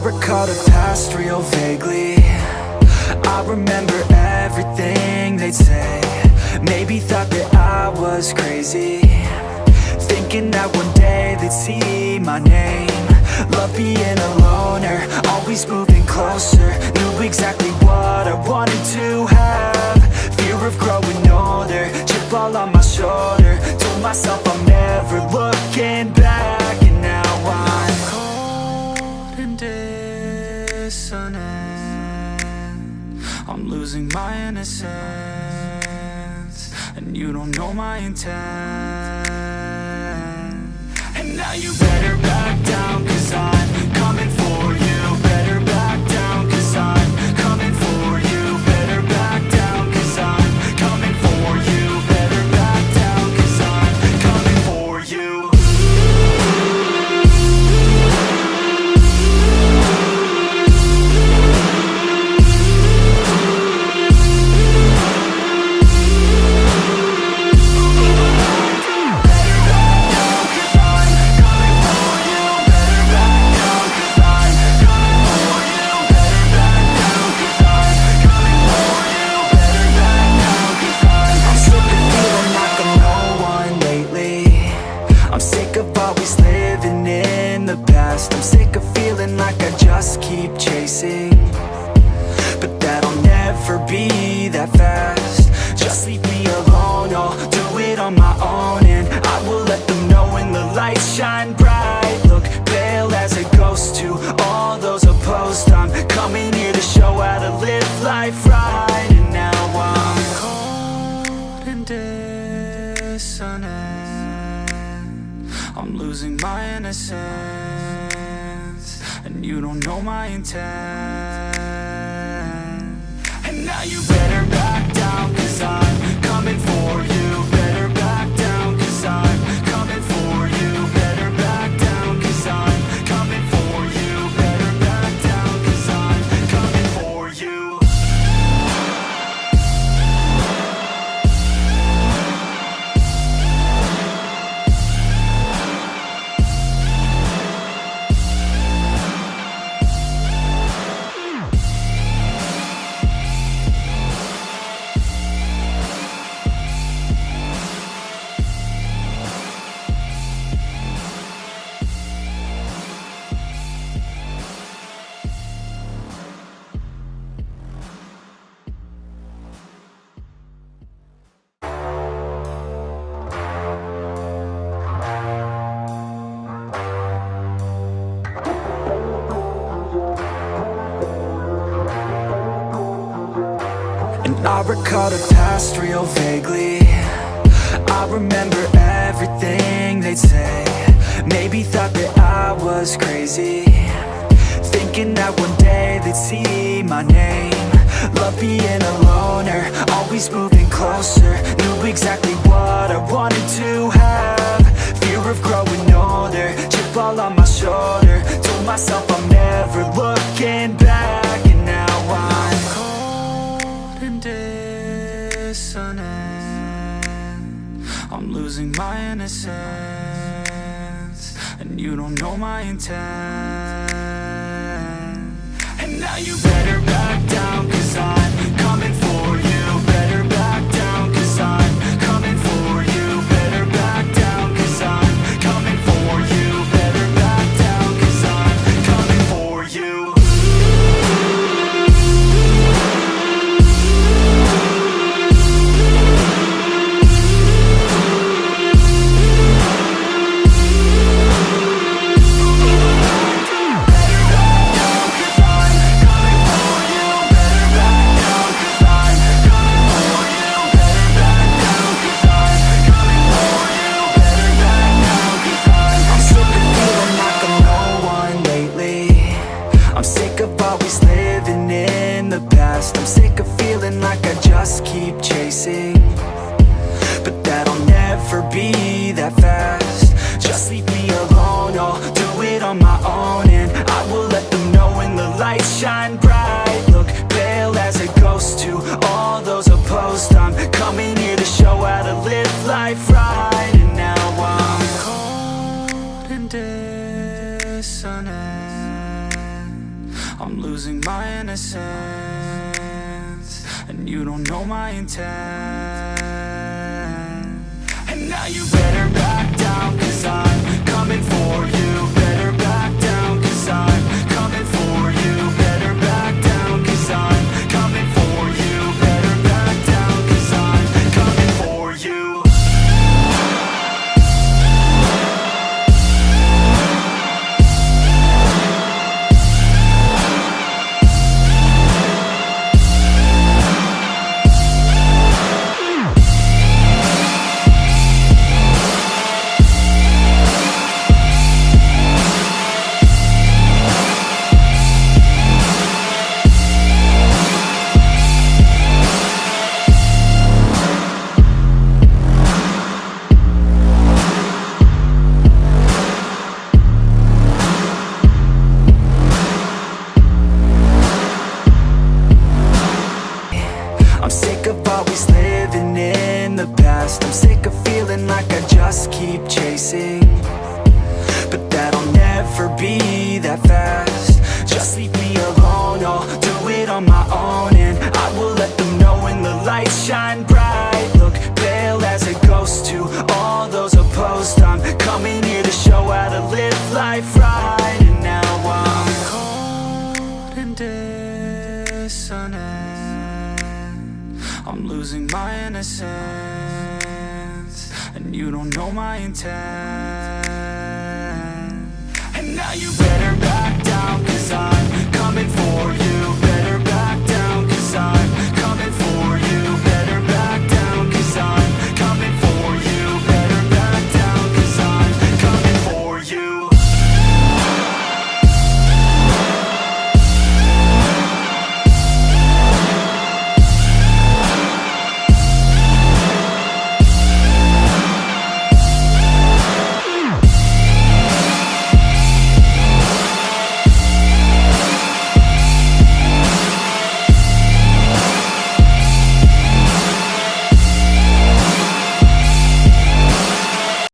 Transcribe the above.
recall the past real vaguely. I remember everything they'd say. Maybe thought that I was crazy, thinking that one day they'd see my name. Love being a loner, always moving closer. Knew exactly what I wanted to have. Fear of growing older, chip all on my shoulder. Told myself I'm never looking back. And now I'm cold and dissonant. I'm losing my innocence, and you don't know my intent. And now you better back down, 'cause I'm coming for you. Better back down, 'cause I'm coming for you. Better back down, 'cause I'm coming for you. Better back down, 'cause I'm coming for you. I'm sick of feeling like I just keep chasing, but that'll never be that fast. Just leave me alone, I'll do it on my own. And I will let them know when the lights shine bright. Look pale as a ghost to all those opposed. I'm coming here to show how to live life right. And now I'm cold and dissonant. I'm losing my innocence, and you don't know my intent. And now you better back down, 'cause I'm coming for you. Better back down, 'cause I'm coming for you. Better back down, 'cause I'm coming for you. Better back down, 'cause I'm coming for you. I recall the past real vaguely. I remember everything they'd say. Maybe thought that I was crazy, thinking that one day they'd see my name. Love being a loner, always moving closer. Knew exactly what I wanted to have. Fear of growing older, chip all on my shoulder. Told myself I'm never looking back. And now I'm cold and dissonant. I'm losing my innocence, and you don't know my intent. And now you better back down, 'cause I'm coming for you. Better back down, 'cause I'm coming for you. Better back down, 'cause I'm coming for you. Better back down, 'cause I'm coming for you. I'm sick of feeling like I just keep chasing, but that'll never be that fast. Just leave me alone, I'll do it on my own. And I will let them know when the lights shine bright. Look pale as a ghost to all those opposed. I'm coming here to show how to live life right. And now I'm cold and dissonant. my innocence, and you don't know my intent. And now you better back down, 'cause I'm coming for you. Better back down, 'cause I'm coming for you. Better back down, 'cause I'm coming for you. Better back down, 'cause I'm coming for you. I'm sick of always living in the past. I'm sick of feeling like I just keep chasing, but that'll never be that fast. Just leave me alone, I'll do it on my own, and I will let them know when the lights shine bright. Look pale as a ghost to all those opposed. I'm coming here to show how to live life right. And now I'm cold and dissonant, I'm losing my innocence, and you don't know my intent. And now you better back down, 'cause I'm coming for you.